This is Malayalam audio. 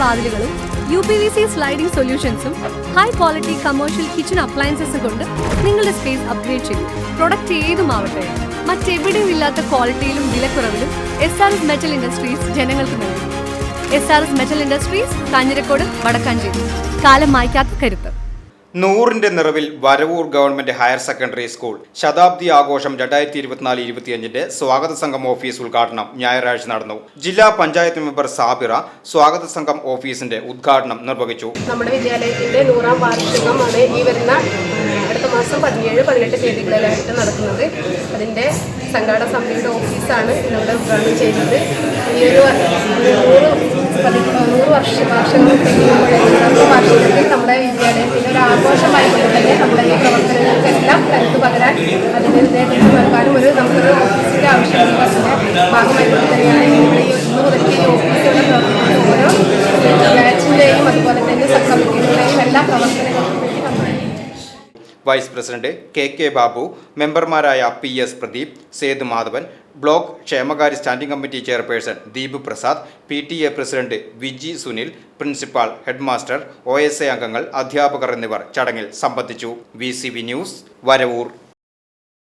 വാതിലുകളും UPVC സ്ലൈഡിംഗ് സൊല്യൂഷൻസും ഹൈ ക്വാളിറ്റി കമേഴ്ഷ്യൽ കിച്ചൺ അപ്ലയൻസസും കൊണ്ട് നിങ്ങളുടെ സ്പേസ് അപ്ഗ്രേഡ് ചെയ്യും. പ്രൊഡക്റ്റ് ഏതുമാവട്ടെ, മറ്റെവിടെയും ഇല്ലാത്ത ക്വാളിറ്റിയിലും വിലക്കുറവിലും SRS മെറ്റൽ ഇൻഡസ്ട്രീസ് ജനങ്ങൾക്ക് നൽകും. SRS metal industries, Kanjirakode, Vadakkanchery. കാലം മായ്ക്കാത്ത കരുത്ത്. 100ന്റെ നിറവിൽ Varavoor government higher secondary school ശതാബ്ദി ആഘോഷം 2024-25 സ്വാഗത സംഘം ഓഫീസ് ഉദ്ഘാടനം ഞായറാഴ്ച നടന്നു. ജില്ലാ പഞ്ചായത്ത് മെമ്പർ സാബിറ സ്വാഗത സംഘം ഓഫീസിന്റെ ഉദ്ഘാടനം നിർവഹിച്ചു. നമ്മുടെ വിദ്യാലയത്തിന്റെ 100ാം വാർഷികമാണ് ഈ വരുന്ന അടുത്ത മാസം 17-18 തീയതികളിലായിട്ട് നടക്കുന്നത്. അതിന്റെ സംഘാടക സമിതിയുടെ ഓഫീസാണ് ഇന്നിവിടെ ഉദ്ഘാടനം ചെയ്യുന്നത്. ഈ ഒരു 100 വാർഷികത്തിൽ നമ്മുടെ വിദ്യാലയത്തിന്റെ ഒരു ആഘോഷമായിക്കൊണ്ട് തന്നെ നമ്മുടെ ഈ പ്രവർത്തനങ്ങൾക്കെല്ലാം കരുത്ത് പകരാൻ അതിൻ്റെ നേതൃത്വം നൽകാനും നമുക്കൊരു ഓഫീസിന്റെ ആവശ്യമുണ്ട്. അതിന്റെ ഭാഗമായിക്കൊണ്ട് തന്നെയാണ് ഇവിടെ ഇന്ന് മുതൽ ഈ ഓഫീസുകൾ പ്രവർത്തിക്കുന്ന ഓരോ ബാച്ചിന്റെയും അതുപോലെ തന്നെ സബ് കമ്മിറ്റികളുടെയും എല്ലാ പ്രവർത്തനങ്ങൾക്കും വൈസ് പ്രസിഡന്റ് KK ബാബു, മെമ്പർമാരായ PS പ്രദീപ്, സേതു മാധവൻ, ബ്ലോക്ക് ക്ഷേമകാര്യ standing committee chairperson Deep Prasad, PTA president Viji Sunil, principal, headmaster, OSA അംഗങ്ങൾ, അധ്യാപകർ എന്നിവർ ചടങ്ങിൽ സംബന്ധിച്ചു. VCV news, Varavoor.